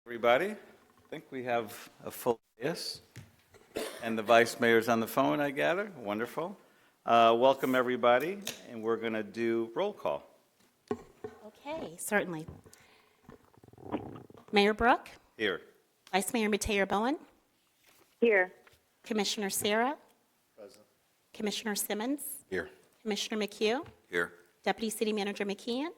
Everybody, I think we have a full dais, and the vice mayor's on the phone, I gather. Wonderful. Welcome, everybody, and we're going to do roll call. Okay, certainly. Mayor Brook, Here. Vice Mayor Mateo Bowen, Here. Commissioner Sarah, Commissioner Simmons, Here. Commissioner McHugh, Here. Deputy City Manager McKeon,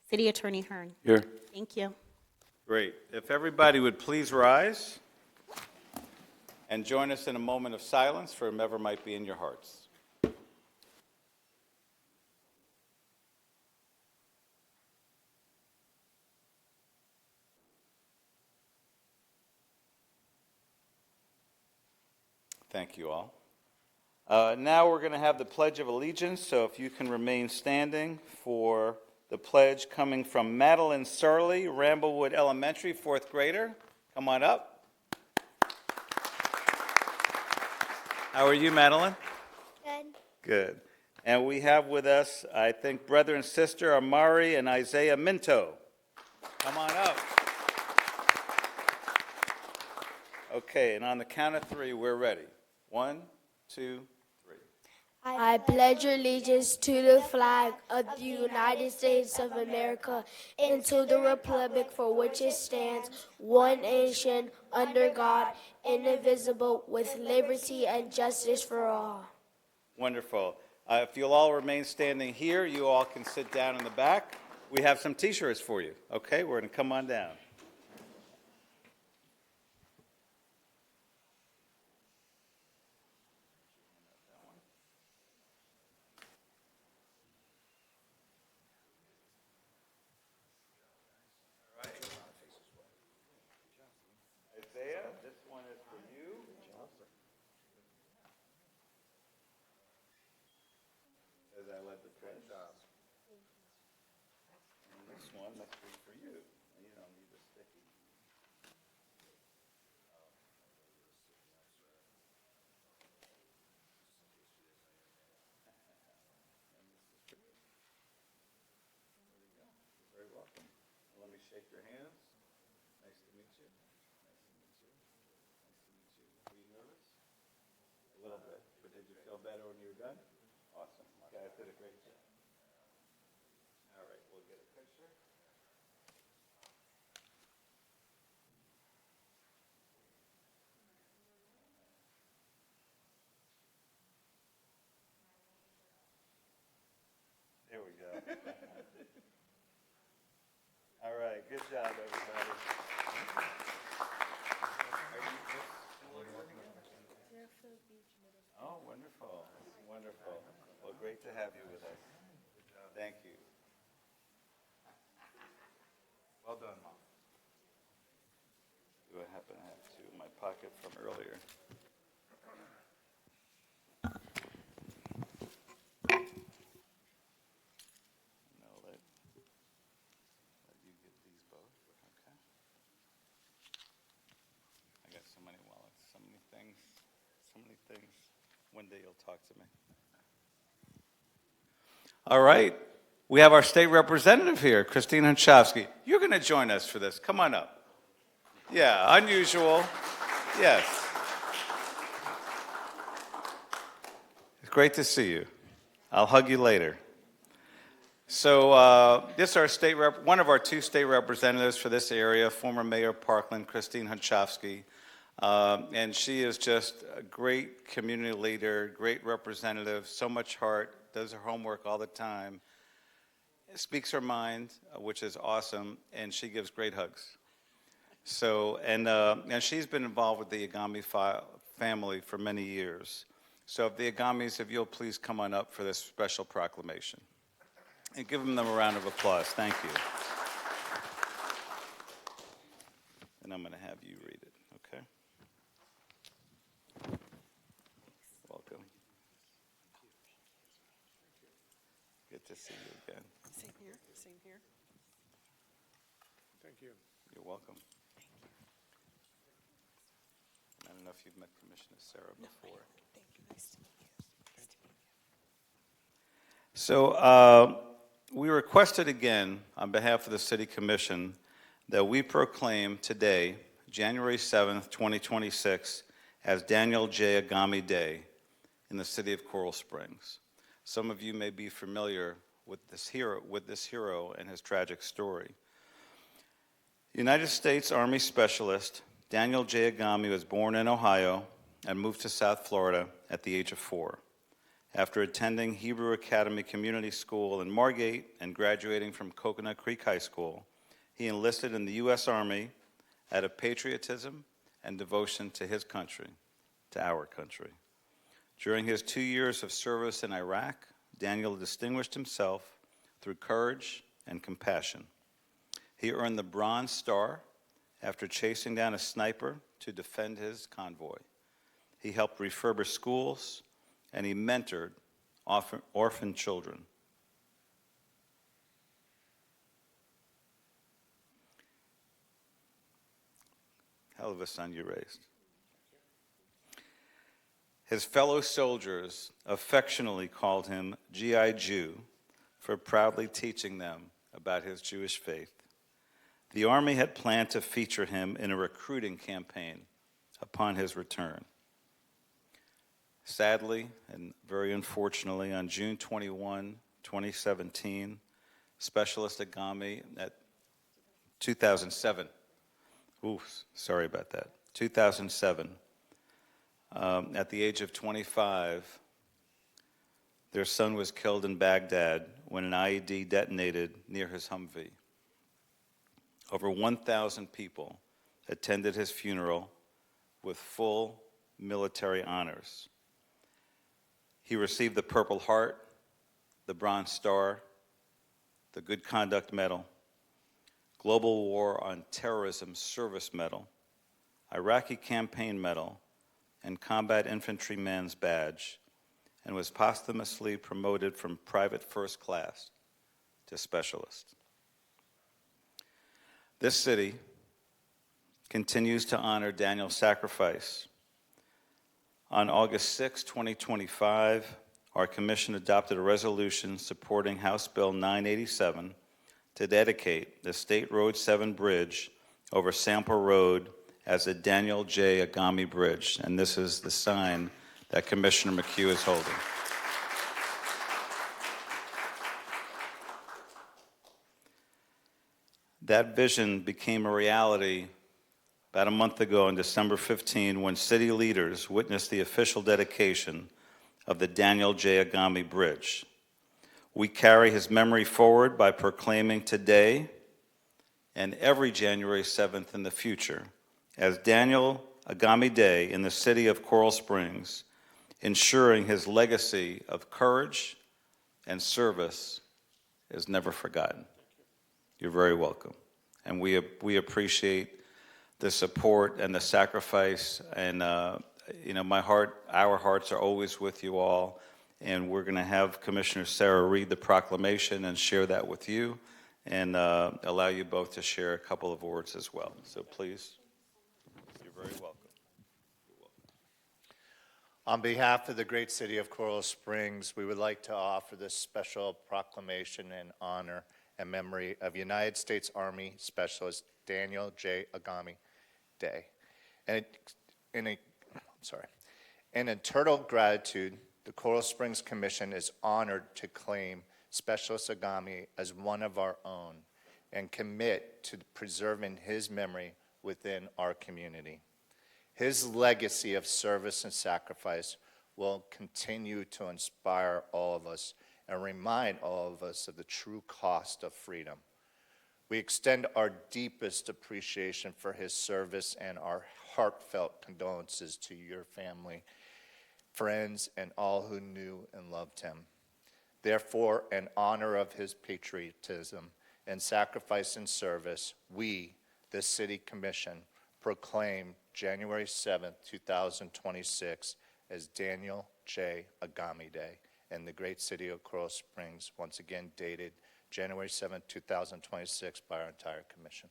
City Attorney Hearn. Here. Thank you. Great. If everybody would please rise and join us in a moment of silence for whomever might be in your hearts. Thank you all. Now we're going to have the Pledge of Allegiance, so if you can remain standing for the pledge coming from Madeline Surley, Ramblewood Elementary, fourth grader. Come on up. How are you, Madeline? Good. Good. And we have with us, I think, brother and sister Amari and Isaiah Minto. Come on up. Okay, and on the count of three, we're ready. 1, 2, 3. I pledge allegiance to the flag of the United States of America and to the republic for which it stands, one nation, under God, indivisible, with liberty and justice for all. Wonderful. If you'll all remain standing here, you all can sit down in the back. We have some T-shirts for you. Okay, we're going to come on down. Isaiah, this one is for you. As I led the pledge. And this one must be for you. You don't need the sticky. You're very welcome. Let me shake your hands. Nice to meet you. Nice to meet you. Nice to meet you. Were you nervous? A little bit, but did you feel better when you were done? Awesome. You guys did a great job. All right, we'll get a picture. There we go. All right, good job, everybody. Oh, wonderful, wonderful. Well, great to have you with us. Thank you. Well done, Mom. Do I happen to have two in my pocket from earlier? No, let you get these both, okay? I got so many wallets, so many things, so many things. One day you'll talk to me. All right. We have our state representative here, Christine Hunchovsky. You're going to join us for this. Come on up. Yeah, unusual. Yes. It's great to see you. I'll hug you later. So this is our one of our two state representatives for this area, former Mayor of Parkland, Christine Hunchovsky. And she is just a great community leader, great representative, so much heart, does her homework all the time, speaks her mind, which is awesome, and she gives great hugs. So, and she's been involved with the Agami family for many years. So if the Agamis, if you'll please come on up for this special proclamation. And give them a round of applause. Thank you. And I'm going to have you read it, okay? Welcome. Good to see you again. Same here, same here. Thank you. You're welcome. I don't know if you've met Commissioner Sarah before. Thank you, nice to meet you. Nice to meet you. So We requested again, on behalf of the City Commission, that we proclaim today, January 7th, 2026, as Daniel J. Agami Day in the city of Coral Springs. Some of you may be familiar with this hero and his tragic story. United States Army Specialist Daniel J. Agami was born in Ohio and moved to South Florida at the age of 4. After attending Hebrew Academy Community School in Margate and graduating from Coconut Creek High School, he enlisted in the U.S. Army out of patriotism and devotion to his country, to our country. During his 2 years of service in Iraq, Daniel distinguished himself through courage and compassion. He earned the Bronze Star after chasing down a sniper to defend his convoy. He helped refurbish schools, and he mentored orphan children. Hell of a son you raised. His fellow soldiers affectionately called him G.I. Jew for proudly teaching them about his Jewish faith. The Army had planned to feature him in a recruiting campaign upon his return. Sadly, and very unfortunately, on June 21, 2017, Specialist Agami at 2007, sorry about that, 2007, at the age of 25, their son was killed in Baghdad when an IED detonated near his Humvee. Over 1,000 people attended his funeral with full military honors. He received the Purple Heart, the Bronze Star, the Good Conduct Medal, Global War on Terrorism Service Medal, Iraqi Campaign Medal, and Combat Infantryman's Badge, and was posthumously promoted from Private First Class to Specialist. This city continues to honor Daniel's sacrifice. On August 6, 2025, our commission adopted a resolution supporting House Bill 987 to dedicate the State Road 7 bridge over Sample Road as the Daniel J. Agami Bridge, and this is the sign that Commissioner McHugh is holding. That vision became a reality about a month ago on December 15 when city leaders witnessed the official dedication of the Daniel J. Agami Bridge. We carry his memory forward by proclaiming today and every January 7th in the future as Daniel Agami Day in the city of Coral Springs, ensuring his legacy of courage and service is never forgotten. You're very welcome. And we appreciate the support and the sacrifice. And, our hearts are always with you all. And we're going to have Commissioner Sarah read the proclamation and share that with you and allow you both to share a couple of words as well. So please, you're very welcome. On behalf of the great city of Coral Springs, we would like to offer this special proclamation in honor and memory of United States Army Specialist Daniel J. Agami Day. In eternal gratitude, the Coral Springs Commission is honored to claim Specialist Agami as one of our own and commit to preserving his memory within our community. His legacy of service and sacrifice will continue to inspire all of us and remind all of us of the true cost of freedom. We extend our deepest appreciation for his service and our heartfelt condolences to your family, friends, and all who knew and loved him. Therefore, in honor of his patriotism and sacrifice and service, we, the City Commission, proclaim January 7th, 2026 as Daniel J. Agami Day in the great city of Coral Springs, once again dated January 7th, 2026 by our entire commission.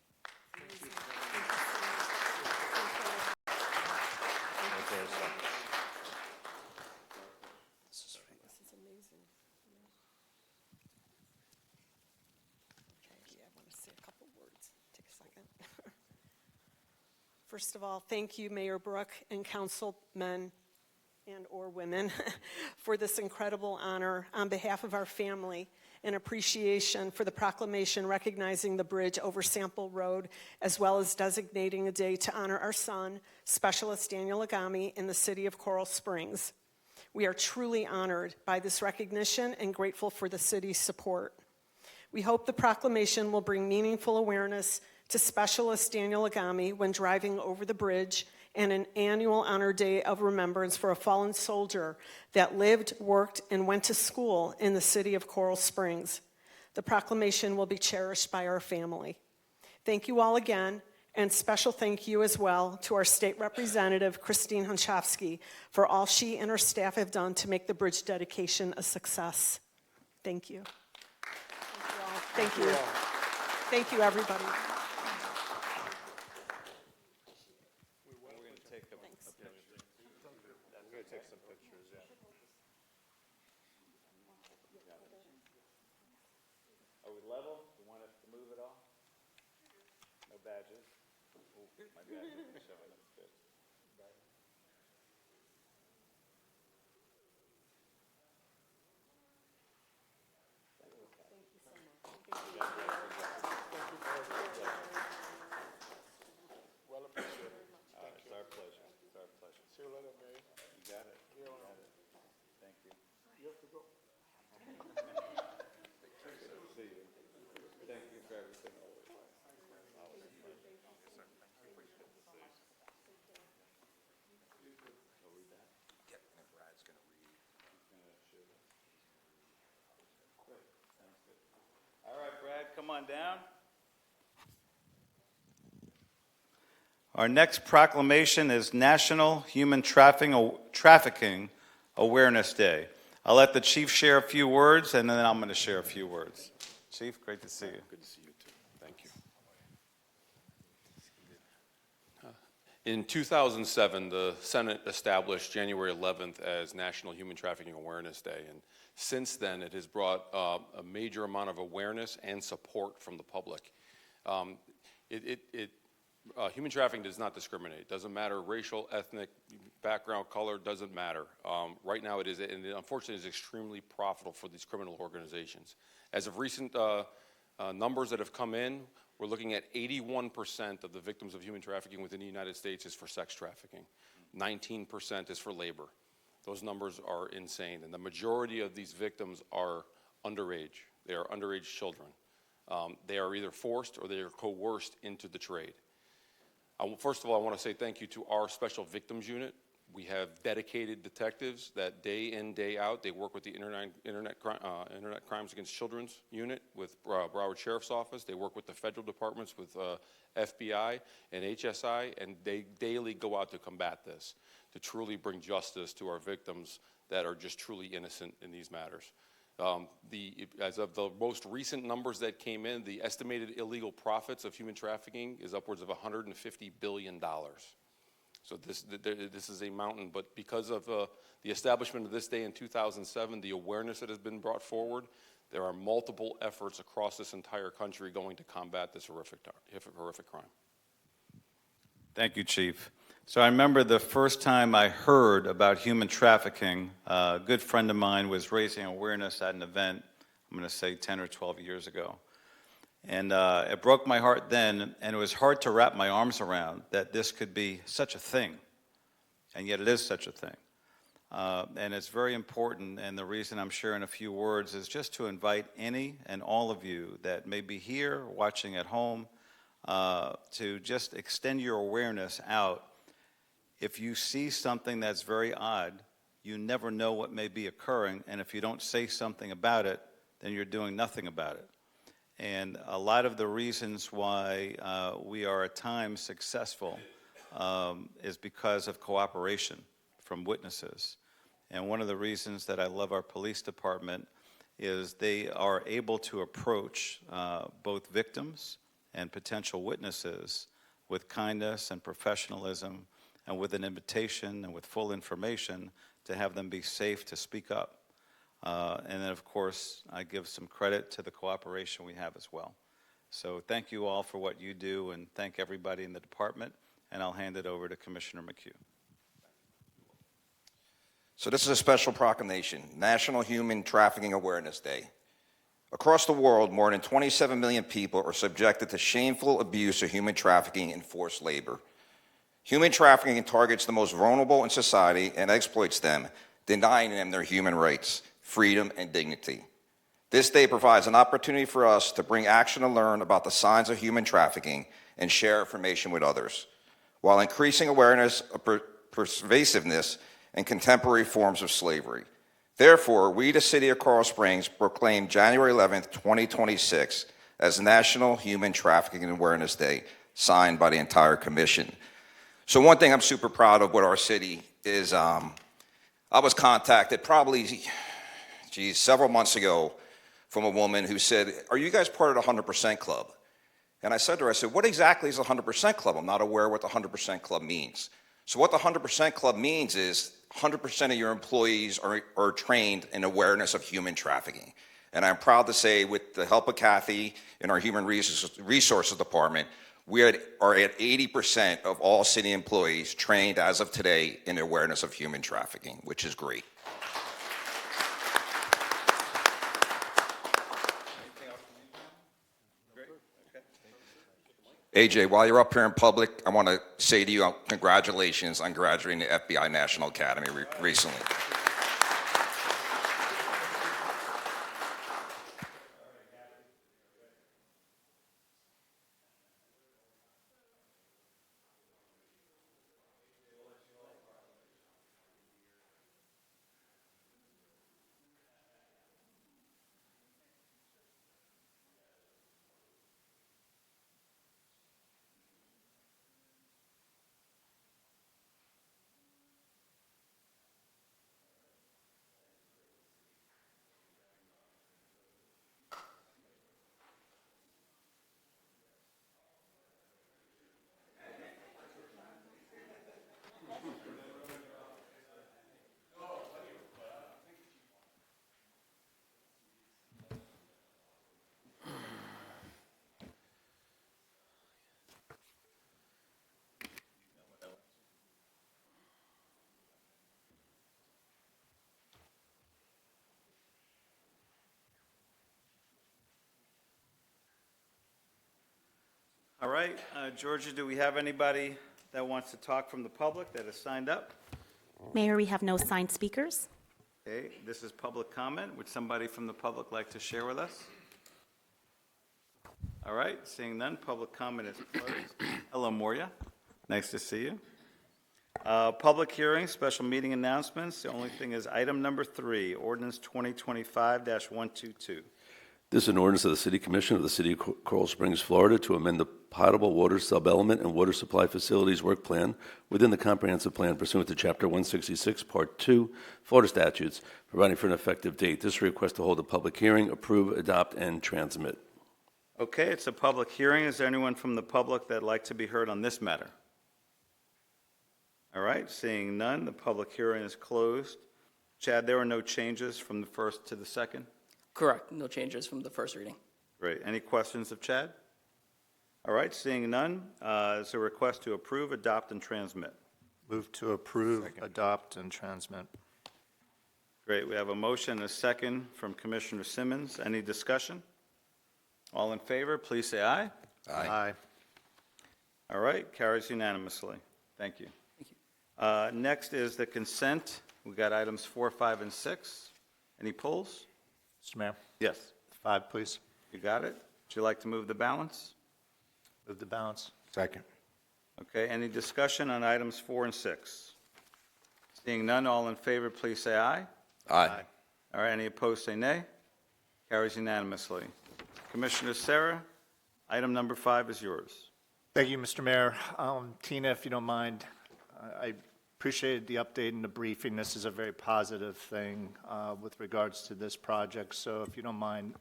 First of all, thank you, Mayor Brook and councilmen and/or women for this incredible honor on behalf of our family and appreciation for the proclamation recognizing the bridge over Sample Road, as well as designating a day to honor our son, Specialist Daniel Agami, in the city of Coral Springs. We are truly honored by this recognition and grateful for the city's support. We hope the proclamation will bring meaningful awareness to Specialist Daniel Agami when driving over the bridge, and an annual honor day of remembrance for a fallen soldier that lived, worked, and went to school in the city of Coral Springs. The proclamation will be cherished by our family. Thank you all again, and special thank you as well to our state representative, Christine Hunchofsky, for all she and her staff have done to make the bridge dedication a success. Thank you. Thank you. Thank you, everybody. Are we level? You want us to move at all? No badges? Oh, my badge isn't showing up good. Well appreciated. It's our pleasure. It's our pleasure. See you later, Mayor. You got it. You got it. Thank you. You have to go. See you. Thank you for everything. All right, Brad, come on down. Our next proclamation is National Human Trafficking Awareness Day. I'll let the chief share a few words, and then I'm going to share a few words. Chief, great to see you. Good to see you, too. Thank you. In 2007, the Senate established January 11th as National Human Trafficking Awareness Day, and since then, it has brought a major amount of awareness and support from the public. Human trafficking does not discriminate. It doesn't matter racial, ethnic, background, color, doesn't matter. Right now it is, and unfortunately it is extremely profitable for these criminal organizations. As of recent numbers that have come in, we're looking at 81% of the victims of human trafficking within the United States is for sex trafficking. 19% is for labor. Those numbers are insane, and the majority of these victims are underage. They are underage children. They are either forced or they are coerced into the trade. First of all, I want to say thank you to our Special Victims Unit. We have dedicated detectives that day in, day out, they work with the Internet Crimes Against Children's Unit with Broward Sheriff's Office. They work with the federal departments with FBI and HSI, and they daily go out to combat this, to truly bring justice to our victims that are just truly innocent in these matters. As of the most recent numbers that came in, the estimated illegal profits of human trafficking is upwards of $150 billion. So this is a mountain, but because of the establishment of this day in 2007, the awareness that has been brought forward, there are multiple efforts across this entire country going to combat this horrific crime. Thank you, Chief. So I remember the first time I heard about human trafficking, a good friend of mine was raising awareness at an event, I'm going to say 10 or 12 years ago. And it broke my heart then, and it was hard to wrap my arms around that this could be such a thing, and yet it is such a thing. And it's very important, and the reason I'm sharing a few words is just to invite any and all of you that may be here, watching at home, to just extend your awareness out. If you see something that's very odd, you never know what may be occurring, and if you don't say something about it, then you're doing nothing about it. And a lot of the reasons why we are at times successful is because of cooperation from witnesses. And one of the reasons that I love our police department is they are able to approach both victims and potential witnesses with kindness and professionalism, and with an invitation and with full information to have them be safe to speak up. And then, of course, I give some credit to the cooperation we have as well. So thank you all for what you do, and thank everybody in the department and I'll hand it over to Commissioner McHugh. So this is a special proclamation, National Human Trafficking Awareness Day. Across the world, more than 27 million people are subjected to shameful abuse of human trafficking and forced labor. Human trafficking targets the most vulnerable in society and exploits them, denying them their human rights, freedom, and dignity. This day provides an opportunity for us to bring action and learn about the signs of human trafficking and share information with others, while increasing awareness of pervasiveness and contemporary forms of slavery. Therefore, we, the City of Coral Springs, proclaim January 11th, 2026 as National Human Trafficking Awareness Day, signed by the entire commission. So one thing I'm super proud of with our city is I was contacted probably, several months ago from a woman who said, "Are you guys part of the 100% Club?" And I said to her, I said, "What exactly is the 100% Club? I'm not aware what the 100% Club means." So what the 100% Club means is 100% of your employees are trained in awareness of human trafficking. And I'm proud to say, with the help of Kathy in our Human Resources Department, we are at 80% of all city employees trained as of today in awareness of human trafficking, which is great. AJ, while you're up here in public, I want to say to you, congratulations on graduating the FBI National Academy recently. All right, Georgia, do we have anybody that wants to talk from the public that has signed up? Mayor, we have no signed speakers. Okay, this is public comment. Would somebody from the public like to share with us? All right, seeing none, public comment is closed. Hello, Moria. Nice to see you. Public hearing, special meeting announcements. The only thing is item number 3, ordinance 2025-122. This is an ordinance of the City Commission of the City of Coral Springs, Florida, to amend the potable water sub-element and water supply facilities work plan within the comprehensive plan pursuant to Chapter 166, Part 2, Florida statutes, providing for an effective date. This request to hold a public hearing, approve, adopt, and transmit. Okay, it's a public hearing. Is there anyone from the public that'd like to be heard on this matter? All right, seeing none, the public hearing is closed. Chad, there are no changes from the first to the second? Correct. No changes from the first reading. Great. Any questions of Chad? All right, seeing none, is a request to approve, adopt, and transmit. Move to approve, adopt, and transmit. Great. We have a motion and a second from Commissioner Simmons. Any discussion? All in favor, please say aye. Aye. All right, carries unanimously. Thank you. Next is the consent. We've got items 4, 5, and 6. Any polls? Mr. Mayor, Yes, 5, please. you got it. Would you like to move the balance? Move the balance. Second. Okay, any discussion on items 4 and 6? Seeing none, all in favor, please say aye. Aye. All right, any opposed, say nay. Carries unanimously. Commissioner Sarah, item number 5 is yours. Thank you, Mr. Mayor. Tina, if you don't mind, I appreciated the update and the briefing. This is a very positive thing with regards to this project. So if you don't mind,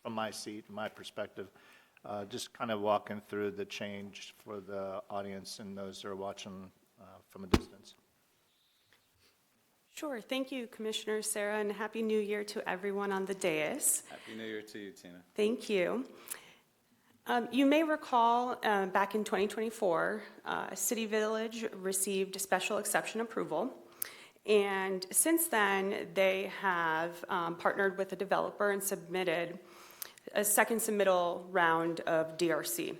from my seat, my perspective, just kind of walking through the change for the audience and those that are watching from a distance. Sure. Thank you, Commissioner Sarah, and Happy New Year to everyone on the dais. Happy New Year to you, Tina. Thank you. You may recall back in 2024, City Village received special exception approval. And since then, they have partnered with a developer and submitted a second submittal round of DRC.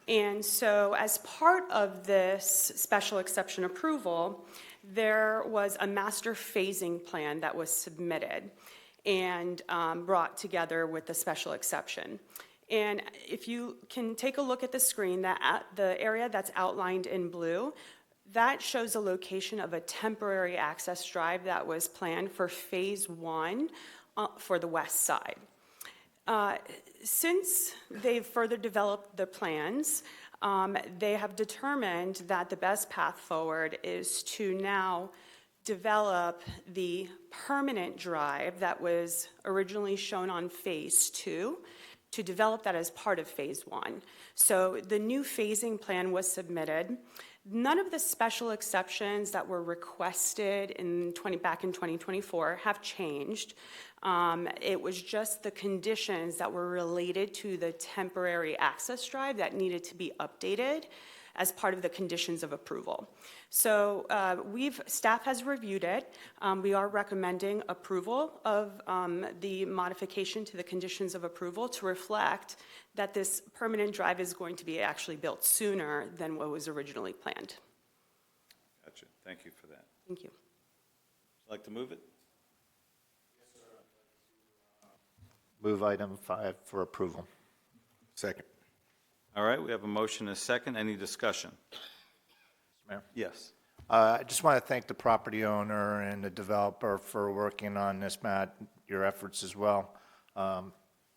And so as part of this special exception approval, there was a master phasing plan that was submitted and brought together with the special exception. And if you can take a look at the screen, the area that's outlined in blue, that shows a location of a temporary access drive that was planned for phase 1 for the west side. Since they've further developed the plans, they have determined that the best path forward is to now develop the permanent drive that was originally shown on phase 2, to develop that as part of phase 1. So the new phasing plan was submitted. None of the special exceptions that were requested back in 2024 have changed. It was just the conditions that were related to the temporary access drive that needed to be updated as part of the conditions of approval. So staff has reviewed it. We are recommending approval of the modification to the conditions of approval to reflect that this permanent drive is going to be actually built sooner than what was originally planned. Gotcha. Thank you for that. Thank you. Would you like to move it? Move item 5 for approval. Second. All right, we have a motion and a second. Any discussion? Mayor? Yes. I just want to thank the property owner and the developer for working on this, Matt, your efforts as well.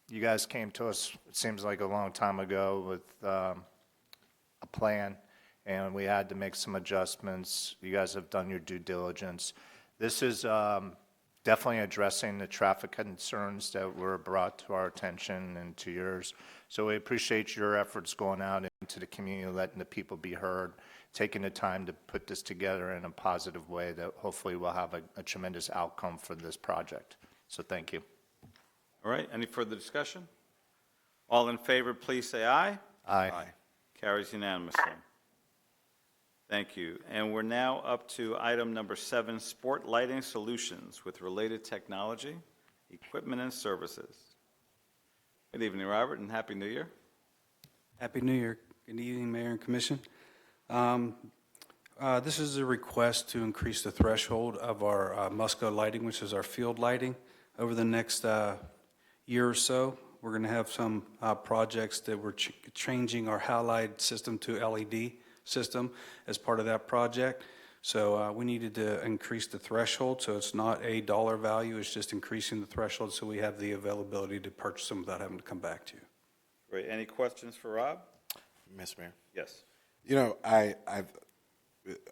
You guys came to us, it seems like a long time ago, with a plan, and we had to make some adjustments. You guys have done your due diligence. This is definitely addressing the traffic concerns that were brought to our attention and to yours. So we appreciate your efforts going out into the community, letting the people be heard, taking the time to put this together in a positive way that hopefully will have a tremendous outcome for this project. So thank you. All right, any further discussion? All in favor, please say aye. Aye. Carries unanimously. Thank you. And we're now up to item number 7, sport lighting solutions with related technology, equipment, and services. Good evening, Robert, and Happy New Year. Happy New Year. Good evening, Mayor and Commission. This is a request to increase the threshold of our Musco lighting, which is our field lighting. Over the next year or so, we're going to have some projects that we're changing our halide system to LED system as part of that project. So we needed to increase the threshold, so it's not a dollar value, it's just increasing the threshold so we have the availability to purchase them without having to come back to you. Great. Any questions for Rob? Mr. Mayor. Yes. You know, I've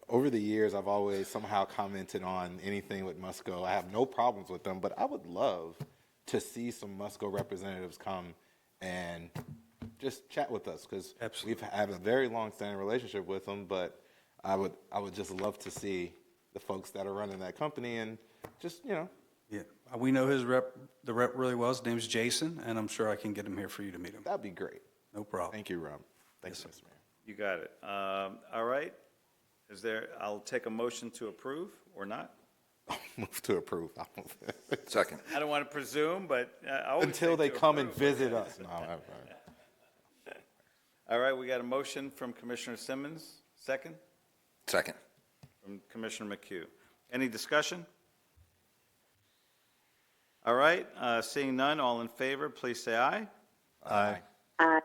over the years, I've always somehow commented on anything with Musco. I have no problems with them, but I would love to see some Musco representatives come and just chat with us, because we've had a very long-standing relationship with them, but I would just love to see the folks that are running that company and just, you know. Yeah, we know the rep really well. His name's Jason, and I'm sure I can get him here for you to meet him. That'd be great. No problem. Thank you, Rob. Thanks, Yes, Mr. Mayor. You got it. All right. I'll take a motion to approve or not. Move to approve. Second. I don't want to presume, but I always Until say they to come and approve. visit us. No, All right, we got a motion from Commissioner Simmons, second, Second. from Commissioner McHugh. Any discussion? All right, seeing none, all in favor, please say aye. Aye. Aye.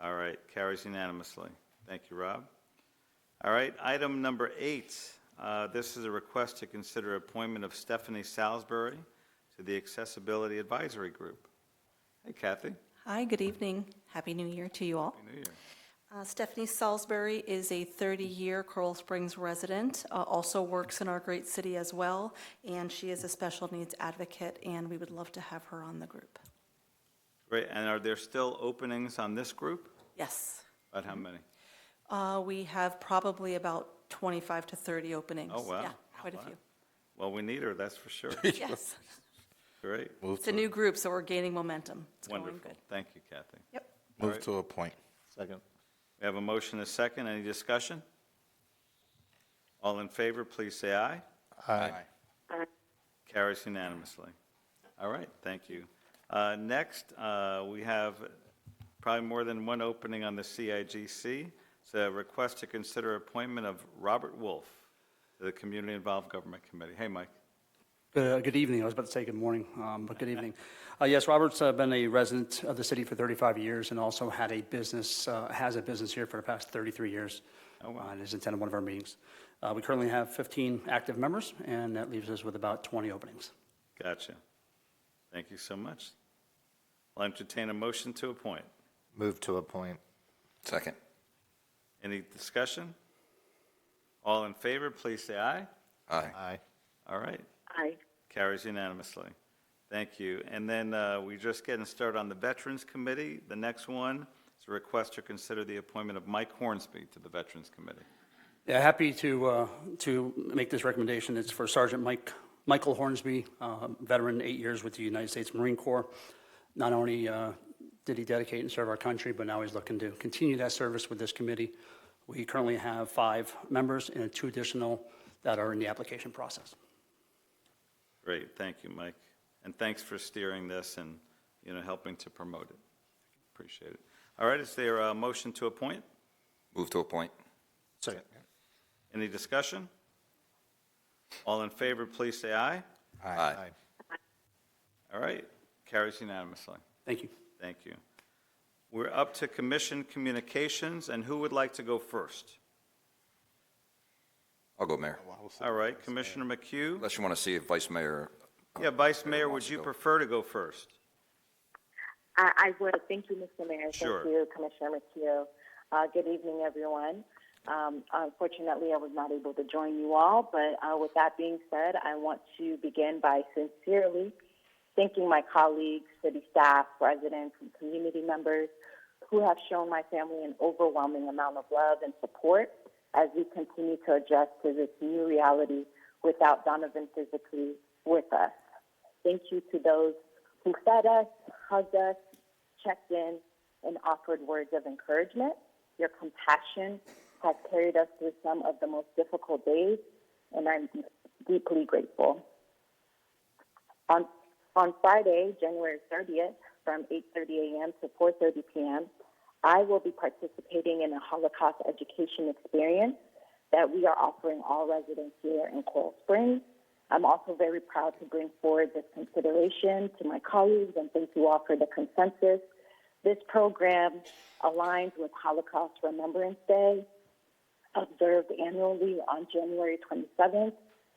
All right, carries unanimously. Thank you, Rob. All right, item number 8. This is a request to consider appointment of Stephanie Salisbury to the Accessibility Advisory Group. Hey, Kathy. Hi, good evening. Happy New Year to you all. Happy New Year. Stephanie Salisbury is a 30-year Coral Springs resident, also works in our great city as well, and she is a special needs advocate, and we would love to have her on the group. Great, and are there still openings on this group? Yes. About how many? We have probably about 25 to 30 openings. Oh, wow. Yeah, quite a Wow. few. Well, we need her, that's for sure. Yes. Great. It's a new group, so we're gaining momentum. It's going Wonderful. good. Thank you, Kathy. Yep. Move to appoint. Second. We have a motion and a second. Any discussion? All in favor, please say aye. Aye. Carries unanimously. All right, thank you. Next, we have probably more than one opening on the CIGC. It's a request to consider appointment of Robert Wolf to the Community Involved Government Committee. Hey, Mike. Good evening. I was about to say good morning, but good evening. Yes, Robert's been a resident of the city for 35 years and also had a business, has a business here for the past 33 years. Oh, wow. And has attended one of our meetings. We currently have 15 active members, and that leaves us with about 20 openings. Gotcha. Thank you so much. I'll entertain a motion to appoint. Move to appoint. Second. Any discussion? All in favor, please say aye. Aye. Aye. All right, Aye. carries unanimously. Thank you. And then we're just getting started on the Veterans Committee. The next one is a request to consider the appointment of Mike Hornsby to the Veterans Committee. Yeah, happy to make this recommendation. It's for Sergeant Michael Hornsby, veteran, 8 years with the United States Marine Corps. Not only did he dedicate and serve our country, but now he's looking to continue that service with this committee. We currently have 5 members and 2 additional that are in the application process. Great, thank you, Mike. And thanks for steering this and, helping to promote it. Appreciate it. All right, is there a motion to appoint? Move to appoint. Second. Any discussion? All in favor, please say aye. Aye. All right, carries unanimously. Thank you. Thank you. We're up to commission communications, and who would like to go first? I'll go, Mayor. All right, Commissioner McHugh. Unless you want to see if Vice Mayor. Yeah, Vice Mayor, wants would to you go. prefer to go first? I would. Thank you, Mr. Mayor. Sure. Thank you, Commissioner McHugh. Good evening, everyone. Unfortunately, I was not able to join you all, but with that being said, I want to begin by sincerely thanking my colleagues, city staff, residents, and community members who have shown my family an overwhelming amount of love and support as we continue to adjust to this new reality without Donovan physically with us. Thank you to those who fed us, hugged us, checked in, and offered words of encouragement. Your compassion has carried us through some of the most difficult days, and I'm deeply grateful. On Friday, January 30th, from 8:30 a.m. to 4:30 p.m., I will be participating in a Holocaust education experience that we are offering all residents here in Coral Springs. I'm also very proud to bring forward this consideration to my colleagues, and thank you all for the consensus. This program aligns with Holocaust Remembrance Day, observed annually on January 27th,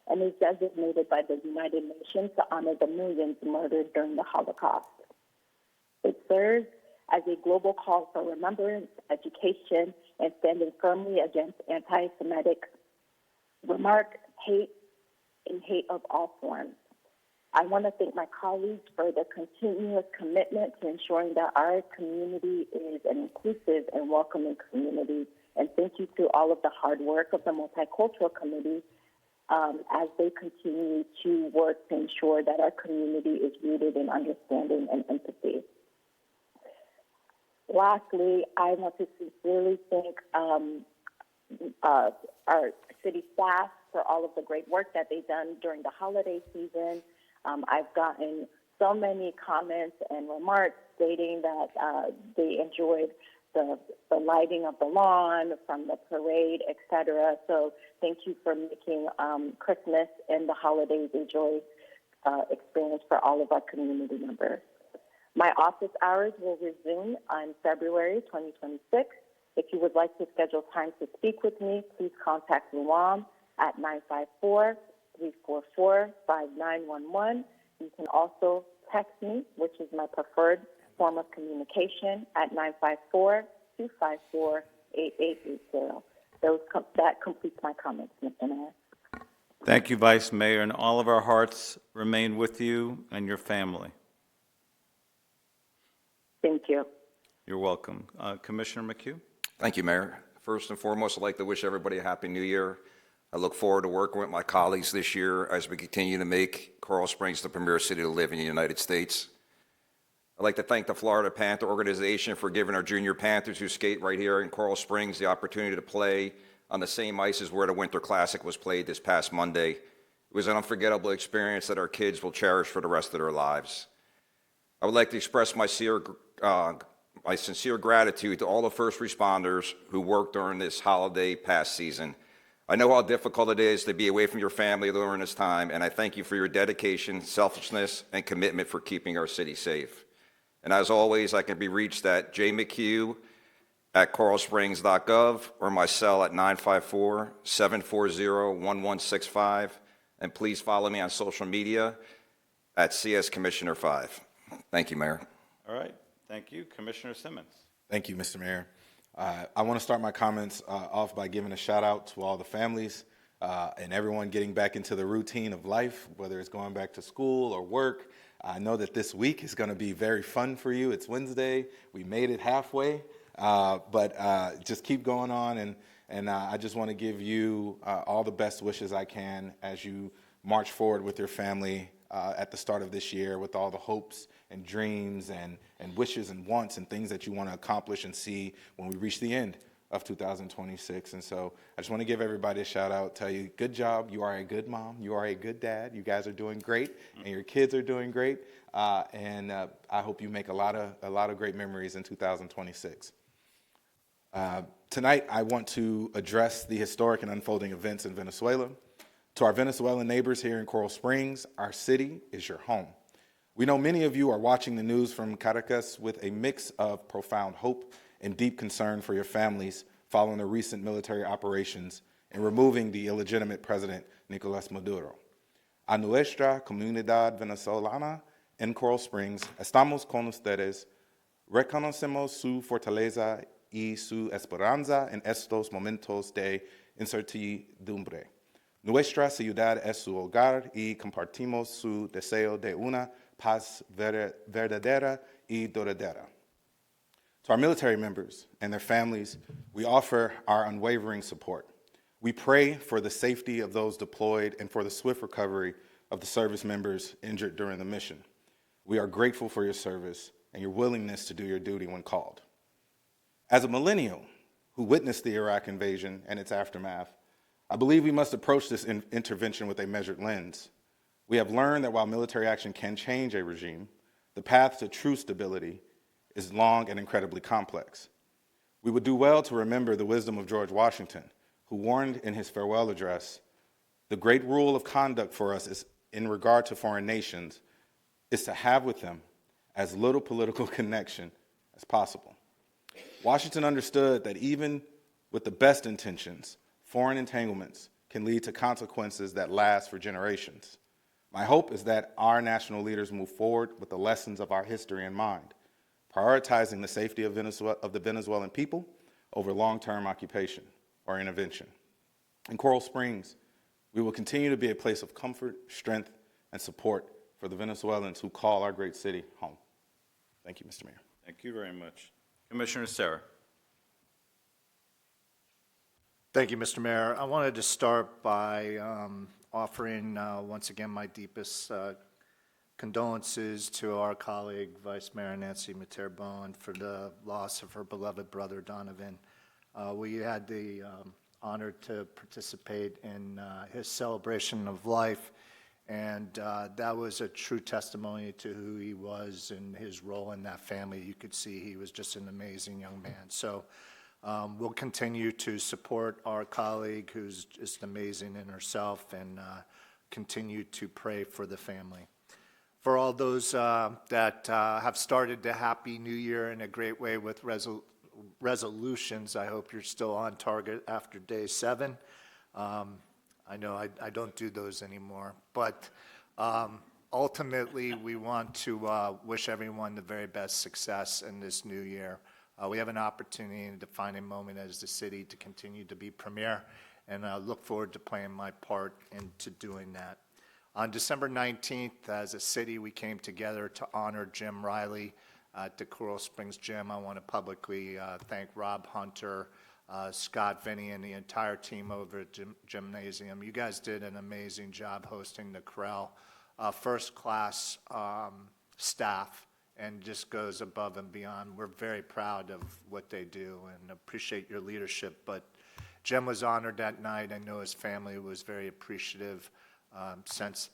and is designated by the United Nations to honor the millions murdered during the Holocaust. It serves as a global call for remembrance, education, and standing firmly against anti-Semitic remarks, hate, and hate of all forms. I want to thank my colleagues for the continuous commitment to ensuring that our community is an inclusive and welcoming community. And thank you to all of the hard work of the Multicultural Committee as they continue to work to ensure that our community is rooted in understanding and empathy. Lastly, I want to sincerely thank our city staff for all of the great work that they've done during the holiday season. I've gotten so many comments and remarks stating that they enjoyed the lighting of the lawn from the parade, et cetera. So thank you for making Christmas and the holidays a joyous experience for all of our community members. My office hours will resume on February 2026. If you would like to schedule time to speak with me, please contact Luam at 954-344-5911. You can also text me, which is my preferred form of communication, at 954-254-8880. That completes my comments, Mr. Mayor. Thank you, Vice Mayor, and all of our hearts remain with you and your family. Thank you. You're welcome. Commissioner McHugh? Thank you, Mayor. First and foremost, I'd like to wish everybody a Happy New Year. I look forward to working with my colleagues this year as we continue to make Coral Springs the premier city to live in the United States. I'd like to thank the Florida Panther Organization for giving our junior Panthers who skate right here in Coral Springs the opportunity to play on the same ice as where the Winter Classic was played this past Monday. It was an unforgettable experience that our kids will cherish for the rest of their lives. I would like to express my sincere gratitude to all the first responders who worked during this holiday past season. I know how difficult it is to be away from your family during this time, and I thank you for your dedication, selflessness, and commitment for keeping our city safe. And as always, I can be reached at jmchugh@coralsprings.gov or my cell at 954-740-1165. And please follow me on social media at CS Commissioner 5. Thank you, Mayor. All right. Thank you. Commissioner Simmons. Thank you, Mr. Mayor. I want to start my comments off by giving a shout out to all the families and everyone getting back into the routine of life, whether it's going back to school or work. I know that this week is going to be very fun for you. It's Wednesday. We made it halfway, but just keep going on. And I just want to give you all the best wishes I can as you march forward with your family at the start of this year with all the hopes and dreams and wishes and wants and things that you want to accomplish and see when we reach the end of 2026. And so I just want to give everybody a shout out, tell you, good job. You are a good mom. You are a good dad. You guys are doing great, and your kids are doing great. And I hope you make a lot of great memories in 2026. Tonight, I want to address the historic and unfolding events in Venezuela. To our Venezuelan neighbors here in Coral Springs, our city is your home. We know many of you are watching the news from Caracas with a mix of profound hope and deep concern for your families following the recent military operations and removing the illegitimate president, Nicolás Maduro. A nuestra comunidad venezolana en Coral Springs, estamos con ustedes. Reconocemos su fortaleza y su esperanza en estos momentos de incertidumbre. Nuestra ciudad es su hogar y compartimos su deseo de una paz verdadera y duradera. To our military members and their families, we offer our unwavering support. We pray for the safety of those deployed and for the swift recovery of the service members injured during the mission. We are grateful for your service and your willingness to do your duty when called. As a millennial who witnessed the Iraq invasion and its aftermath, I believe we must approach this intervention with a measured lens. We have learned that while military action can change a regime, the path to true stability is long and incredibly complex. We would do well to remember the wisdom of George Washington, who warned in his farewell address, "The great rule of conduct for us is, in regard to foreign nations, is to have with them as little political connection as possible." Washington understood that even with the best intentions, foreign entanglements can lead to consequences that last for generations. My hope is that our national leaders move forward with the lessons of our history in mind, prioritizing the safety of the Venezuelan people over long-term occupation or intervention. In Coral Springs, we will continue to be a place of comfort, strength, and support for the Venezuelans who call our great city home. Thank you, Mr. Mayor. Thank you very much. Commissioner Serra. Thank you, Mr. Mayor. I wanted to start by offering once again my deepest condolences to our colleague, Vice Mayor Nancy Mater-Bowen, for the loss of her beloved brother, Donovan. We had the honor to participate in his celebration of life, and that was a true testimony to who he was and his role in that family. You could see he was just an amazing young man. So we'll continue to support our colleague, who's just amazing in herself, and continue to pray for the family. For all those that have started the Happy New Year in a great way with resolutions, I hope you're still on target after day 7. I know I don't do those anymore, but ultimately we want to wish everyone the very best success in this new year. We have an opportunity and a defining moment as the city to continue to be premier, and I look forward to playing my part into doing that. On December 19th, as a city, we came together to honor Jim Riley at the Coral Springs Gym. I want to publicly thank Rob Hunter, Scott Vinny, and the entire team over at Gymnasium. You guys did an amazing job hosting the Corral. First-class staff and just goes above and beyond. We're very proud of what they do and appreciate your leadership. But Jim was honored that night. I know his family was very appreciative. I've sent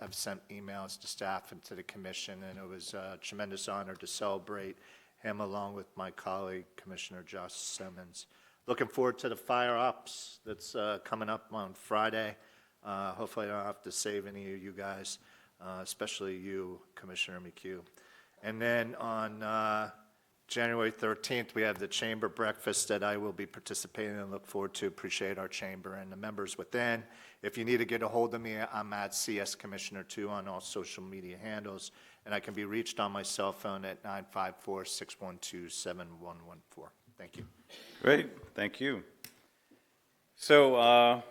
emails to staff and to the commission, and it was a tremendous honor to celebrate him along with my colleague, Commissioner Josh Simmons. Looking forward to the fire ops that's coming up on Friday. Hopefully I don't have to save any of you guys, especially you, Commissioner McHugh. And then on January 13th, we have the chamber breakfast that I will be participating in and look forward to. Appreciate our chamber and the members within. If you need to get a hold of me, I'm at CS Commissioner 2 on all social media handles, and I can be reached on my cell phone at 954-612-7114. Thank you. Great, thank you. So I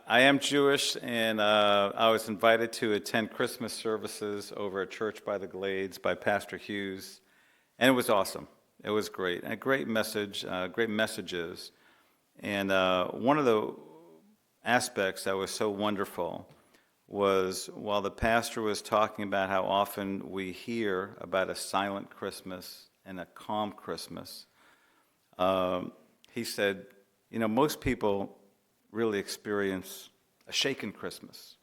am Jewish, and I was invited to attend Christmas services over at Church by the Glades by Pastor Hughes, and it was awesome. It was great, and a great message, great messages. And one of the aspects that was so wonderful was while the pastor was talking about how often we hear about a silent Christmas and a calm Christmas, he said, you know, most people really experience a shaken Christmas,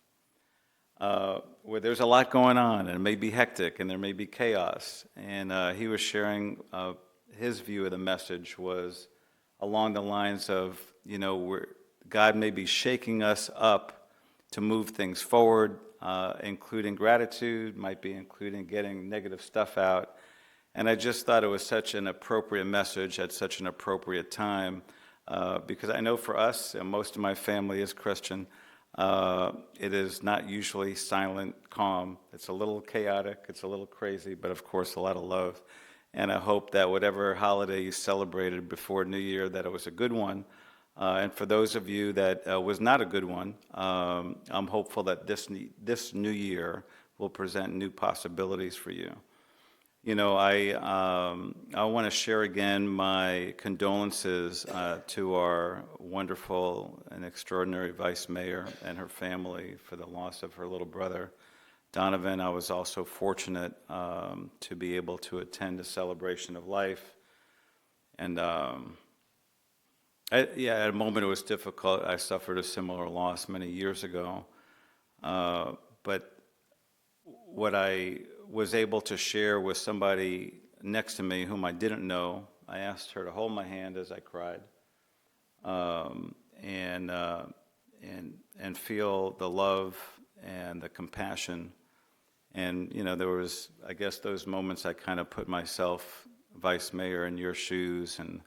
where there's a lot going on, and it may be hectic, and there may be chaos. And he was sharing his view of the message was along the lines of, you know, where God may be shaking us up to move things forward, including gratitude, might be including getting negative stuff out. And I just thought it was such an appropriate message at such an appropriate time, because I know for us, and most of my family is Christian, it is not usually silent, calm. It's a little chaotic, it's a little crazy, but of course a lot of love. And I hope that whatever holiday you celebrated before New Year, that it was a good one. And for those of you that was not a good one, I'm hopeful that this new year will present new possibilities for you. You know, I want to share again my condolences to our wonderful and extraordinary Vice Mayor and her family for the loss of her little brother, Donovan. I was also fortunate to be able to attend a celebration of life. And at a moment it was difficult. I suffered a similar loss many years ago. But what I was able to share with somebody next to me whom I didn't know, I asked her to hold my hand as I cried, and feel the love and the compassion. And, you know, there was, I guess, those moments I kind of put myself, Vice Mayor, in your shoes. And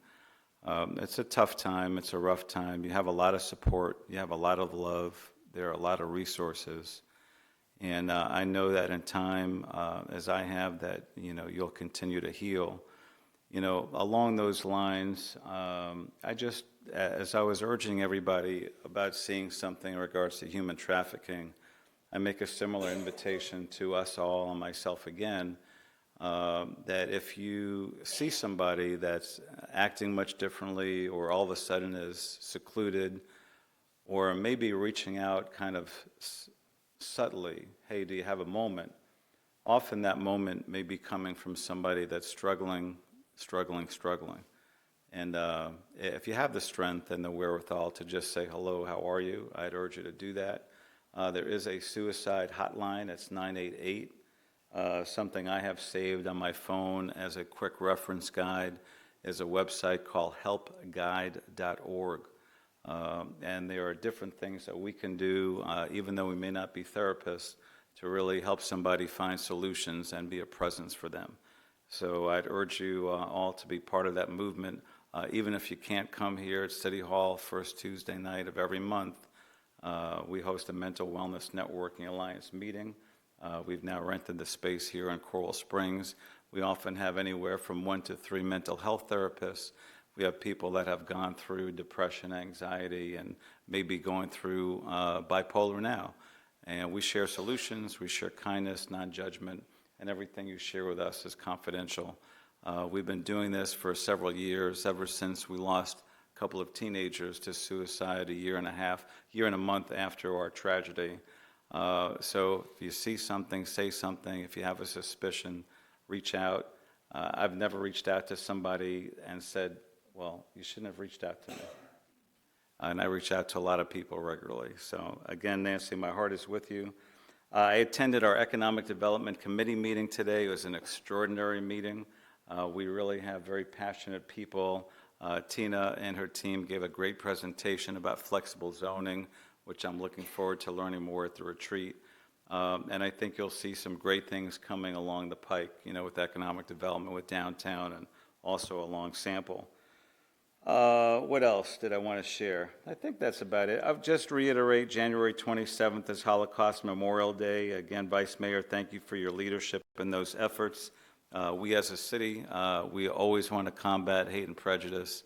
it's a tough time. It's a rough time. You have a lot of support. You have a lot of love. There are a lot of resources. And I know that in time, as I have, that, you know, you'll continue to heal. You know, along those lines, I just, as I was urging everybody about seeing something in regards to human trafficking, I make a similar invitation to us all and myself again, that if you see somebody that's acting much differently or all of a sudden is secluded or maybe reaching out kind of subtly, hey, do you have a moment? Often that moment may be coming from somebody that's struggling. And if you have the strength and the wherewithal to just say, hello, how are you? I'd urge you to do that. There is a suicide hotline. It's 988. Something I have saved on my phone as a quick reference guide is a website called helpguide.org. And there are different things that we can do, even though we may not be therapists, to really help somebody find solutions and be a presence for them. So I'd urge you all to be part of that movement. Even if you can't come here at City Hall first Tuesday night of every month, we host a Mental Wellness Networking Alliance meeting. We've now rented the space here in Coral Springs. We often have anywhere from 1 to 3 mental health therapists. We have people that have gone through depression, anxiety, and maybe going through bipolar now. And we share solutions, we share kindness, non-judgment, and everything you share with us is confidential. We've been doing this for several years, ever since we lost a couple of teenagers to suicide a year and a month after our tragedy. So if you see something, say something. If you have a suspicion, reach out. I've never reached out to somebody and said, well, you shouldn't have reached out to me. And I reach out to a lot of people regularly. So again, Nancy, my heart is with you. I attended our Economic Development Committee meeting today. It was an extraordinary meeting. We really have very passionate people. Tina and her team gave a great presentation about flexible zoning, which I'm looking forward to learning more at the retreat. And I think you'll see some great things coming along the pike, with economic development, with downtown, and also along Sample. What else did I want to share? I think that's about it. I'll just reiterate, January 27th is Holocaust Memorial Day. Again, Vice Mayor, thank you for your leadership in those efforts. We as a city, we always want to combat hate and prejudice.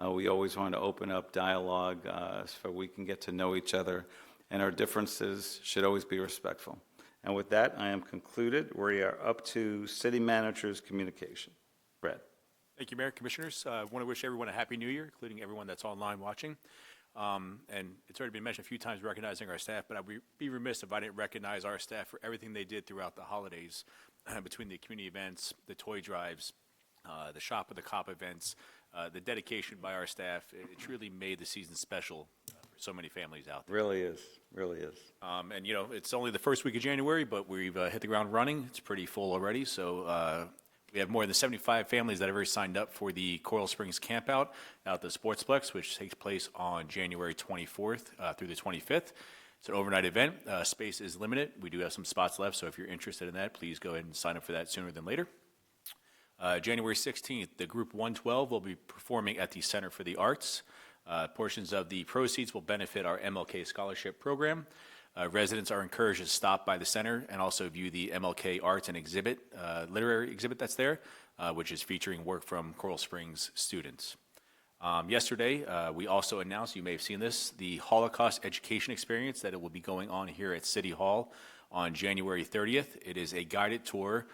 We always want to open up dialogue so we can get to know each other, and our differences should always be respectful. And with that, I am concluded. We are up to City Manager's communication. Brad. Thank you, Mayor, Commissioners. I want to wish everyone a Happy New Year, including everyone that's online watching. And it's already been mentioned a few times recognizing our staff, but I'd be remiss if I didn't recognize our staff for everything they did throughout the holidays, between the community events, the toy drives, the Shop with the Cop events, the dedication by our staff. It truly made the season special for so many families out there. Really is, really is. And, it's only the first week of January, but we've hit the ground running. It's pretty full already, so we have more than 75 families that have already signed up for the Coral Springs Campout out at the Sportsplex, which takes place on January 24th through the 25th. It's an overnight event. Space is limited. We do have some spots left, so if you're interested in that, please go ahead and sign up for that sooner than later. January 16th, the Group 112 will be performing at the Center for the Arts. Portions of the proceeds will benefit our MLK Scholarship Program. Residents are encouraged to stop by the center and also view the MLK Arts and Exhibit, literary exhibit that's there, which is featuring work from Coral Springs students. Yesterday, we also announced, you may have seen this, the Holocaust Education Experience that it will be going on here at City Hall on January 30th. It is a guided tour.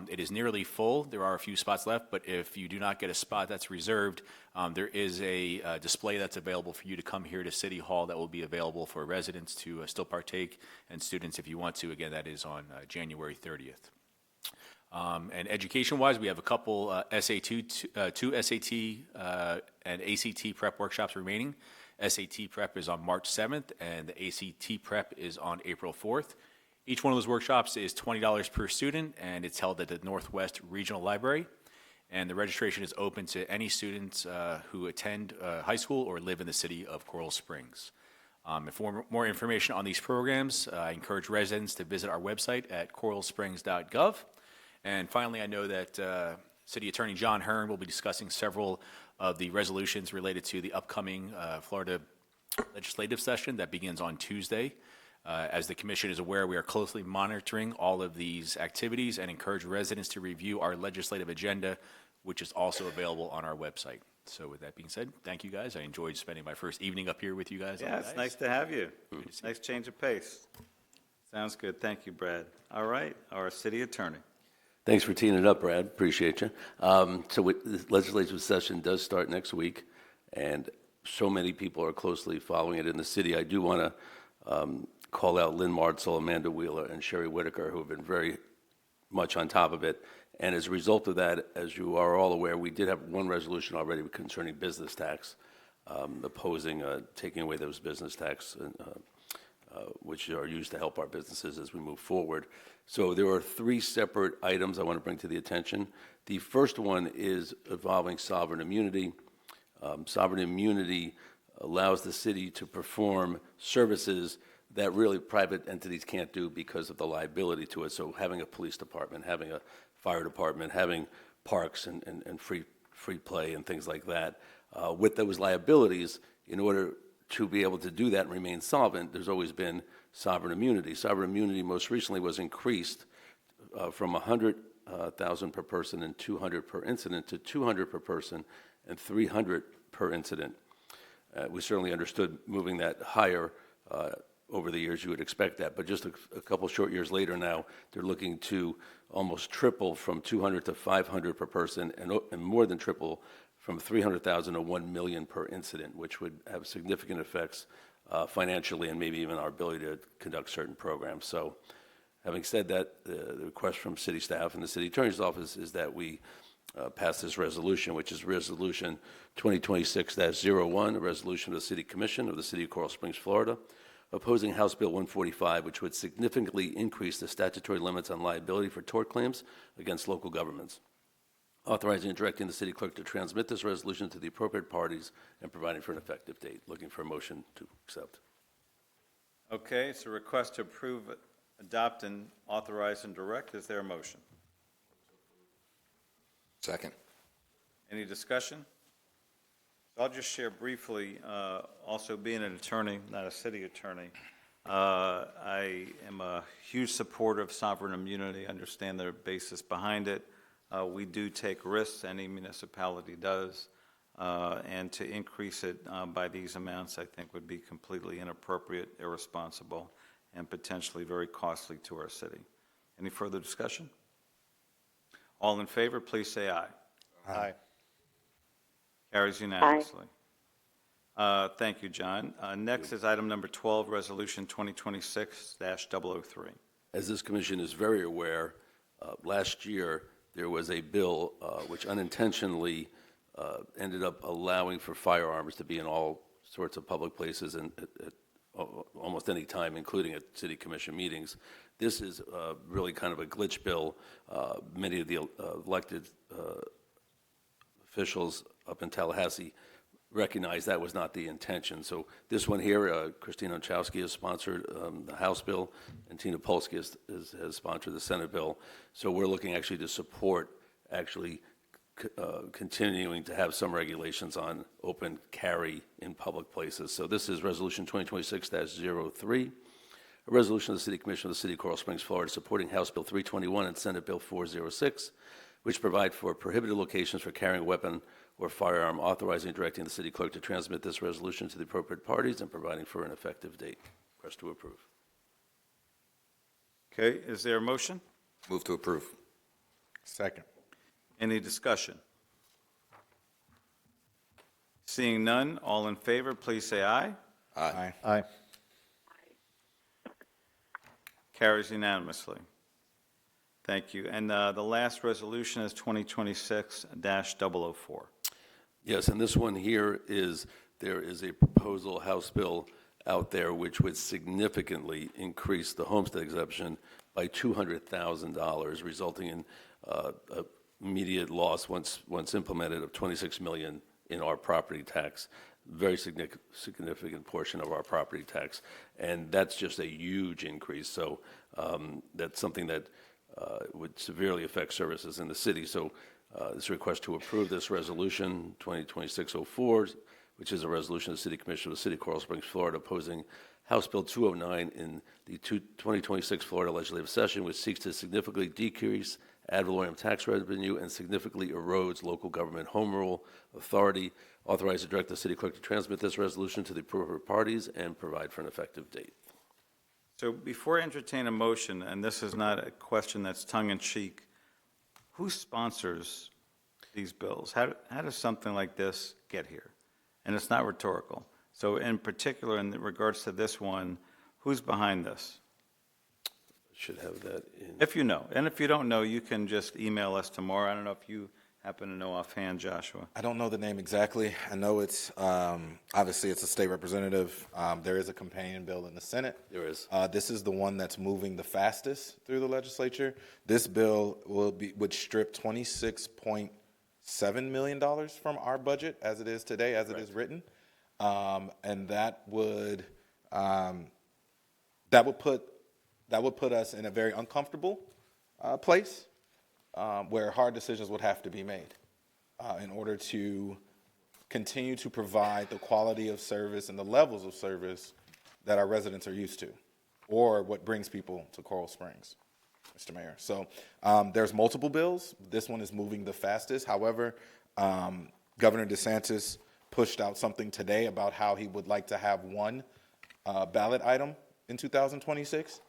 It is nearly full. There are a few spots left, but if you do not get a spot that's reserved, there is a display that's available for you to come here to City Hall that will be available for residents to still partake, and students if you want to. Again, that is on January 30th. And education-wise, we have a couple two SAT and ACT prep workshops remaining. SAT prep is on March 7th, and the ACT prep is on April 4th. Each one of those workshops is $20 per student, and it's held at the Northwest Regional Library. And the registration is open to any students who attend high school or live in the city of Coral Springs. For more information on these programs, I encourage residents to visit our website at coralsprings.gov. And finally, I know that City Attorney John Hearn will be discussing several of the resolutions related to the upcoming Florida legislative session that begins on Tuesday. As the Commission is aware, we are closely monitoring all of these activities and encourage residents to review our legislative agenda, which is also available on our website. So with that being said, thank you guys. I enjoyed spending my first evening up here with you guys. Yeah, it's nice to have you. Nice change of pace. Sounds good. Thank you, Brad. All right, our City Attorney. Thanks for teeing it up, Brad. Appreciate you. The legislative session does start next week, and so many people are closely following it in the city. I do want to call out Lynn Martzel, Amanda Wheeler, and Sherry Whitaker, who have been very much on top of it. And as a result of that, as you are all aware, we did have one resolution already concerning business tax, opposing taking away those business tax, which are used to help our businesses as we move forward. So there are three separate items I want to bring to the attention. The first one is involving sovereign immunity. Sovereign immunity allows the city to perform services that really private entities can't do because of the liability to it. So having a police department, having a fire department, having parks and free play and things like that. With those liabilities, in order to be able to do that and remain solvent, there's always been sovereign immunity. Sovereign immunity most recently was increased from $100,000 per person and $200 per incident to $200 per person and $300 per incident. We certainly understood moving that higher over the years. You would expect that, but just a couple short years later now, they're looking to almost triple from $200 to $500 per person, and more than triple from $300,000 to $1 million per incident, which would have significant effects financially and maybe even our ability to conduct certain programs. So Having said that, the request from city staff and the city attorney's office is that we pass this resolution, which is Resolution 2026-01, a resolution of the City Commission of the City of Coral Springs, Florida, opposing House Bill 145, which would significantly increase the statutory limits on liability for tort claims against local governments, authorizing and directing the city clerk to transmit this resolution to the appropriate parties and providing for an effective date. Looking for a motion to accept. Okay, it's a request to approve, adopt, and authorize and direct. Is there a motion? Second. Any discussion? I'll just share briefly, also being an attorney, not a city attorney, I am a huge supporter of sovereign immunity, understand the basis behind it. We do take risks, any municipality does, and to increase it by these amounts, I think, would be completely inappropriate, irresponsible, and potentially very costly to our city. Any further discussion? All in favor, please say aye. Aye. Carries unanimously. Thank you, John. Next is item number 12, Resolution 2026-003. As this commission is very aware, last year there was a bill which unintentionally ended up allowing for firearms to be in all sorts of public places and at almost any time, including at city commission meetings. This is really kind of a glitch bill. Many of the elected officials up in Tallahassee recognize that was not the intention. So this one here, Christine Hunchowski has sponsored the House bill, and Tina Polsky has sponsored the Senate bill. So we're looking actually to support continuing to have some regulations on open carry in public places. So this is Resolution 2026-03, a resolution of the City Commission of the City of Coral Springs, Florida, supporting House Bill 321 and Senate Bill 406, which provide for prohibited locations for carrying a weapon or firearm, authorizing and directing the city clerk to transmit this resolution to the appropriate parties and providing for an effective date. Request to approve. Okay, is there a motion? Move to approve. Second. Any discussion? Seeing none, all in favor, please say aye. Aye. Aye. Carries unanimously. Thank you. And the last resolution is 2026-004. Yes, and this one here is, there is a proposal House bill out there which would significantly increase the homestead exemption by $200,000, resulting in immediate loss once implemented of $26 million in our property tax. Very significant portion of our property tax, and that's just a huge increase. So that's something that would severely affect services in the city. So this request to approve this resolution 2026-04, which is a resolution of the City Commission of the City of Coral Springs, Florida, opposing House Bill 209 in the 2026 Florida legislative session, which seeks to significantly decrease ad valorem tax revenue and significantly erodes local government home rule authority. Authorize and direct the city clerk to transmit this resolution to the appropriate parties and provide for an effective date. So before I entertain a motion, and this is not a question that's tongue-in-cheek, who sponsors these bills? How does something like this get here? And it's not rhetorical. So in particular, in regards to this one, who's behind this? Should have that in. If you know. And if you don't know, you can just email us tomorrow. I don't know if you happen to know offhand, Joshua. I don't know the name exactly. I know it's, obviously it's a state representative. There is a companion bill in the Senate. There is. This is the one that's moving the fastest through the legislature. This bill would strip $26.7 million from our budget as it is today, as it is written. And that would put us in a very uncomfortable place where hard decisions would have to be made in order to continue to provide the quality of service and the levels of service that our residents are used to, or what brings people to Coral Springs, Mr. Mayor. So there's multiple bills. This one is moving the fastest. However, Governor DeSantis pushed out something today about how he would like to have one ballot item in 2026.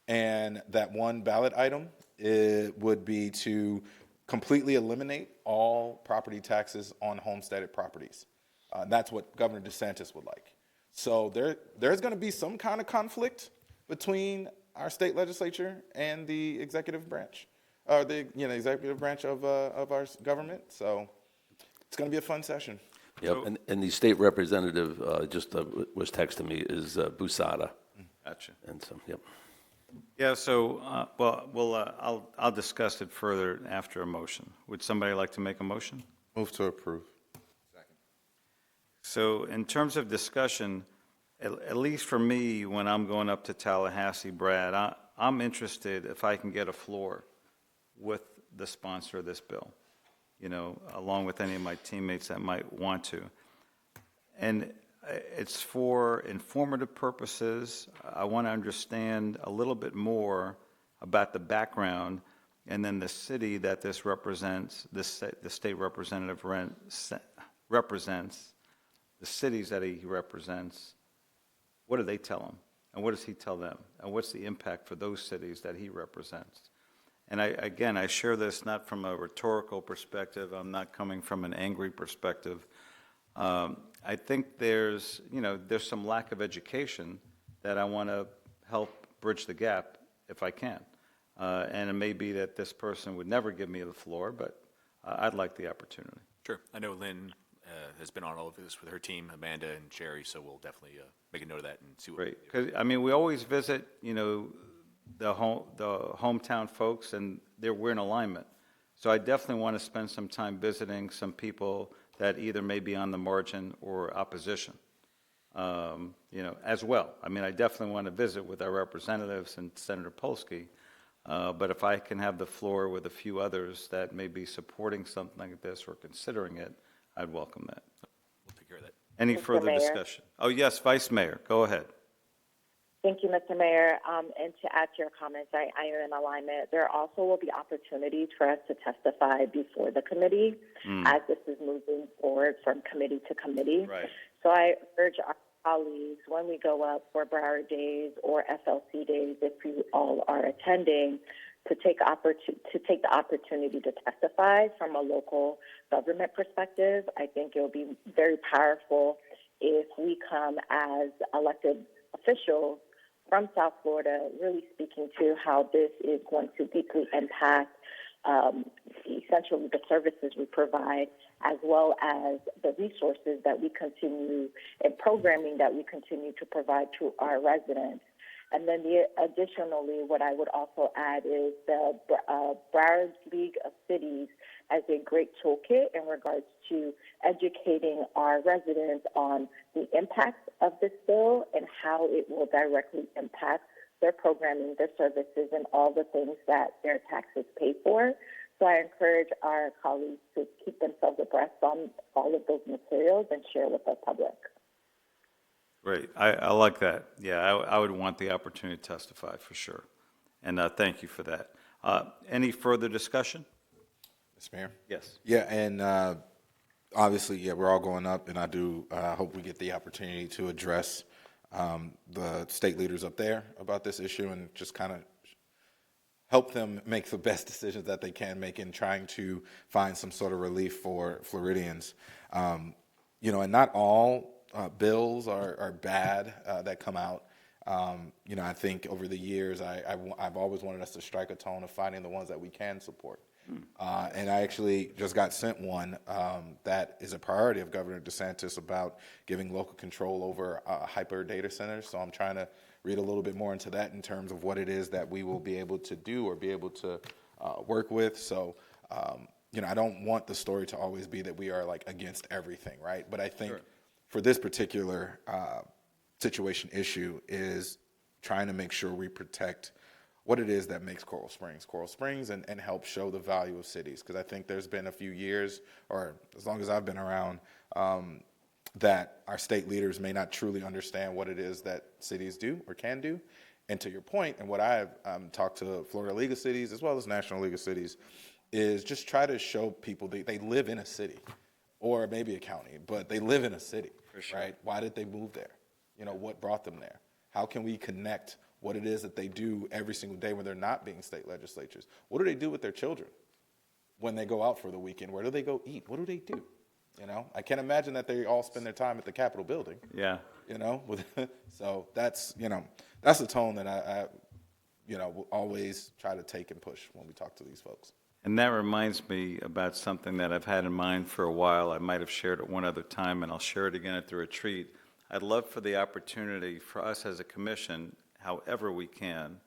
And that one ballot item would be to completely eliminate all property taxes on homesteaded properties. That's what Governor DeSantis would like. So there's going to be some kind of conflict between our state legislature and the executive branch, executive branch of our government. So it's going to be a fun session. Yep, and the state representative was texting me is Busada. Gotcha. And so, yep. Yeah, so, I'll discuss it further after a motion. Would somebody like to make a motion? Move to approve. So in terms of discussion, at least for me, when I'm going up to Tallahassee, Brad, I'm interested if I can get a floor with the sponsor of this bill, along with any of my teammates that might want to. And it's for informative purposes. I want to understand a little bit more about the background and then the city that this represents, the state representative represents, the cities that he represents. What do they tell him? And what does he tell them? And what's the impact for those cities that he represents? And I share this not from a rhetorical perspective. I'm not coming from an angry perspective. I think there's some lack of education that I want to help bridge the gap if I can. And it may be that this person would never give me the floor, but I'd like the opportunity. Sure. I know Lynn has been on all of this with her team, Amanda and Sherry, so we'll definitely make a note of that and see what. Great. Because, we always visit, the hometown folks, and we're in alignment. So I definitely want to spend some time visiting some people that either may be on the margin or opposition, as well. I definitely want to visit with our representatives and Senator Polsky, but if I can have the floor with a few others that may be supporting something like this or considering it, I'd welcome that. We'll take care of that. Any Mr. further Mayor? discussion? Oh, yes, Vice Mayor, go ahead. Thank you, Mr. Mayor. And to add to your comments, I am in alignment. There also will be opportunities for us to testify before the committee as this is moving forward from committee to committee. Right. So I urge our colleagues, when we go up for Broward Days or FLC Days, if you all are attending, to take the opportunity to testify from a local government perspective. I think it will be very powerful if we come as elected officials from South Florida, really speaking to how this is going to deeply impact essentially the services we provide, as well as the resources that we continue and programming that we continue to provide to our residents. And then additionally, what I would also add is the Broward League of Cities as a great toolkit in regards to educating our residents on the impacts of this bill and how it will directly impact their programming, their services, and all the things that their taxes pay for. So I encourage our colleagues to keep themselves abreast on all of those materials and share with the public. Great. I like that. Yeah, I would want the opportunity to testify for sure. And thank you for that. Any further discussion? Mr. Mayor? Yes. Yeah, and obviously, we're all going up, and I do hope we get the opportunity to address the state leaders up there about this issue and just kind of help them make the best decisions that they can make in trying to find some sort of relief for Floridians. And not all bills are bad that come out. I think over the years, I've always wanted us to strike a tone of finding the ones that we can support. And I actually just got sent one that is a priority of Governor DeSantis about giving local control over hyper data centers. So I'm trying to read a little bit more into that in terms of what it is that we will be able to do or be able to work with. So, I don't want the story to always be that we are like against everything, right? But I think for this particular situation issue is trying to make sure we protect what it is that makes Coral Springs and help show the value of cities. Because I think there's been a few years, or as long as I've been around, that our state leaders may not truly understand what it is that cities do or can do. And to your point, and what I've talked to Florida League of Cities as well as National League of Cities, is just try to show people they live in a city or maybe a county, but they live in a city, right? Why did they move there? What brought them there? How can we connect what it is that they do every single day when they're not being state legislatures? What do they do with their children when they go out for the weekend? Where do they go eat? What do they do? I can't imagine that they all spend their time at the Capitol building. Yeah. So that's the tone that we'll always try to take and push when we talk to these folks. And that reminds me about something that I've had in mind for a while. I might have shared it one other time, and I'll share it again at the retreat. I'd love for the opportunity for us as a commission, however we can,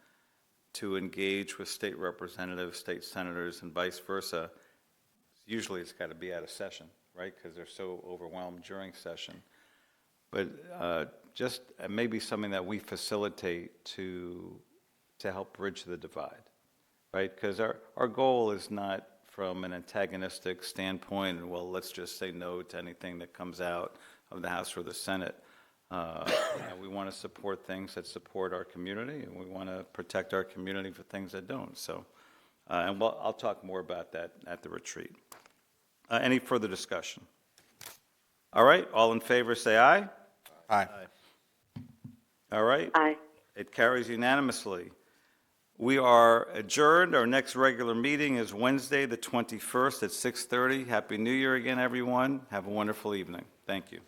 to engage with state representatives, state senators, and vice versa. Usually it's got to be at a session, right, because they're so overwhelmed during session. But just maybe something that we facilitate to help bridge the divide, right? Because our goal is not from an antagonistic standpoint, well, let's just say no to anything that comes out of the House or the Senate. We want to support things that support our community, and we want to protect our community for things that don't. So, and I'll talk more about that at the retreat. Any further discussion? All right, all in favor say aye. Aye. All right. Aye. It carries unanimously. We are adjourned. Our next regular meeting is Wednesday, the 21st at 6:30. Happy New Year again, everyone. Have a wonderful evening. Thank you.